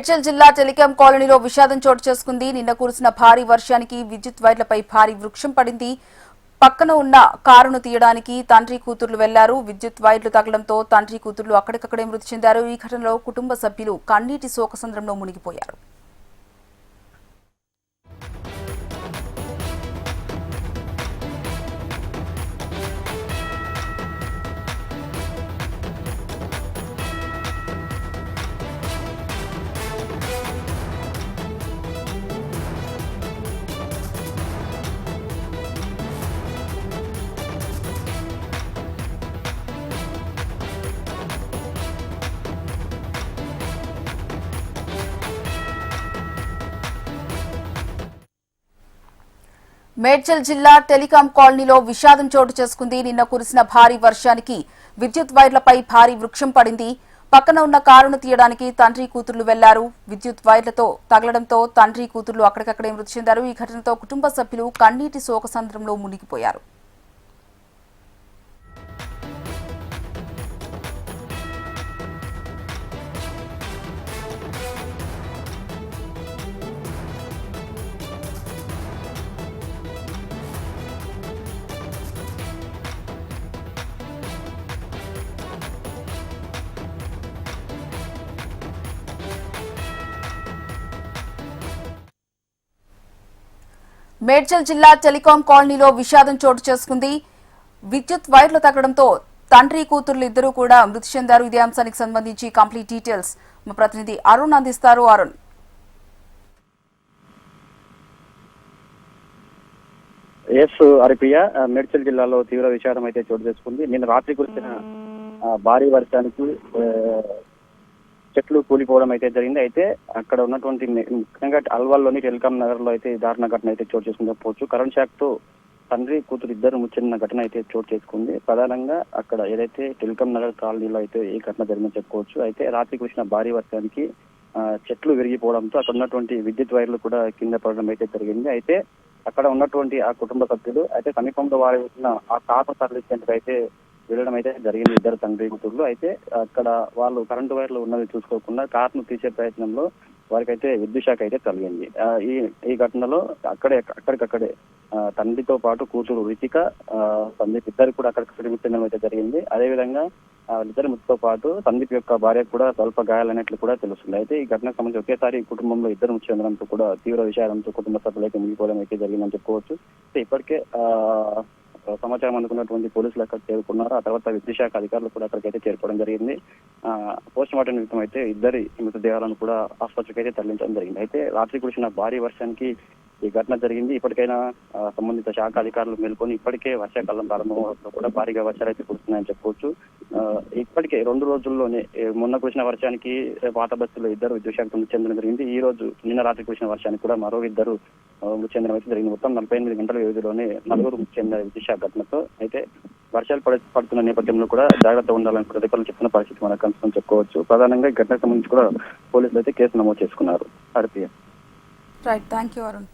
మేడ్చల్ జిల్లా టెలికాం కాలనీలో విషాదం చోటు చేసుకుంది. నిన్న కురిసిన భారీ వర్షానికి విద్యుత్ వైర్లపై భారీ వృక్షం పడింది. పక్కన ఉన్న కారును తీయడానికి తండ్రి కూతుర్లు వెళ్లారు. విద్యుత్ వైర్లు తగలడంతో తండ్రి కూతుర్లు అక్కడికక్కడే మృతి చెందారు. ఈ ఘటనలో కుటుంబ సభ్యులు కన్నీటి శోకసంద్రంలో మునిగిపోయారు. మేడ్చల్ జిల్లా టెలికాం కాలనీలో విషాదం చోటు చేసుకుంది. నిన్న కురిసిన భారీ వర్షానికి విద్యుత్ వైర్లపై భారీ వృక్షం పడింది. పక్కన ఉన్న కారును తీయడానికి తండ్రి కూతుర్లు వెళ్లారు. విద్యుత్ వైర్లతో తగలడంతో తండ్రి కూతుర్లు అక్కడికక్కడే మృతి చెందారు. ఈ ఘటనతో కుటుంబ సభ్యులు కన్నీటి శోకసంద్రంలో మునిగిపోయారు. మేడ్చల్ జిల్లా టెలికాం కాలనీలో విషాదం చోటు చేసుకుంది. విద్యుత్ వైర్లు తగ్గడంతో తండ్రి కూతుర్లు ఇద్దరు కూడా మృతి చెందారు. ఇదే అంశానికి సంబంధించి కంప్లీట్ డీటెయిల్స్ మా ప్రతినిధి అరుణ్ అందిస్తారు. అరుణ్, హరిప్రియ, మేడ్చల్ జిల్లాలో తీవ్ర విషాదం అయితే చోటు చేసుకుంది. నిన్న రాత్రి కురిసిన భారీ వర్షానికి చెట్లు కూలిపోవడం అయితే జరిగింది. అయితే అక్కడ ఉన్నటువంటి ముఖ్యంగా అల్వాల్లోని టెలికాం నగర్ లో అయితే దారుణ ఘటన అయితే చోటు చేసుకుని చెప్పవచ్చు. కరెంట్ షాక్ తో తండ్రి కూతురు ఇద్దరు ముచ్చిన ఘటన అయితే చోటు చేసుకుంది. ప్రధానంగా అక్కడ ఏదైతే టెలికాం నగర్ కాలనీలో అయితే ఈ ఘటన జరిగిందని చెప్పుకోవచ్చు. అయితే రాత్రి కురిసిన భారీ వర్షానికి చెట్లు విరిగిపోవడంతో అక్కడ ఉన్నటువంటి విద్యుత్ వైర్లు కూడా కింద పడడం అయితే జరిగింది. అయితే అక్కడ ఉన్నటువంటి ఆ కుటుంబ సభ్యులు అయితే సమీపంలో వారి ఉన్న ఆ కారు తరలించేందుకు అయితే వెళ్ళడం అయితే జరిగింది. ఇద్దరు తండ్రి కూతుర్లు అయితే అక్కడ వాళ్ళు కరెంటు వైర్లు ఉన్నది చూసుకోకుండా కారును తీసే ప్రయత్నంలో వారికైతే విద్యుత్ షాక్ అయితే కలిగింది. ఈ ఘటనలో అక్కడికక్కడే తండ్రితో పాటు కూతురు రితిక, సందీప్ ఇద్దరు కూడా అక్కడికక్కడి మృతి చెందడం అయితే జరిగింది. అదేవిధంగా ఇద్దరి మృతితో పాటు సందీప్ యొక్క భార్య కూడా స్వల్ప గాయాలన్నట్లు కూడా తెలుస్తుంది. అయితే ఈ ఘటనకు సంబంధించి ఒకేసారి కుటుంబంలో ఇద్దరు మృతి చెందడంతో కూడా తీవ్ర విషాదంతో కుటుంబ సభ్యులైతే మునిగిపోవడం అయితే జరిగిందని చెప్పుకోవచ్చు. ఇప్పటికే సమాచారం అందుకున్నటువంటి పోలీసులు అక్కడ చేరుకున్నారు. ఆ తర్వాత విద్యుత్ శాఖ అధికారులు కూడా అక్కడికైతే చేరుకోవడం జరిగింది. పోస్ట్ మార్టం నిమిత్తం అయితే ఇద్దరి మృతదేహాలను కూడా ఆసుపత్రికి అయితే తరలించడం జరిగింది. అయితే రాత్రి కురిసిన భారీ వర్షానికి ఈ ఘటన జరిగింది. ఇప్పటికైనా సంబంధిత శాఖ అధికారులు మేల్కొని ఇప్పటికే వర్షాకాలం ప్రారంభంలో కూడా భారీగా వర్షాలు అయితే కురుస్తున్నాయని చెప్పుకోవచ్చు. ఇప్పటికే 2 రోజుల్లోనే మొన్న కురిసిన వర్షానికి పాత బస్సులో ఇద్దరు విద్యుత్ శాఖ మృతి చెందడం జరిగింది. ఈ రోజు నిన్న రాత్రి కురిసిన వర్షానికి కూడా మరో ఇద్దరు మృతి చెందడం అయితే జరిగింది. మొత్తం 48 గంటల వ్యవధిలోనే 4 మృతి చెందిన విద్యుత్ శాఖ ఘటనతో అయితే వర్షాలు పడుతున్న నేపథ్యంలో కూడా జాగ్రత్త ఉండాలని కూడా అధికారులు చెప్తున్న పరిస్థితి మనకు కనిపిస్తుందని చెప్పుకోవచ్చు. ప్రధానంగా ఈ ఘటనకు సంబంధించి కూడా పోలీసులు అయితే కేసు నమోదు చేసుకున్నారు. Right, thank you Arun.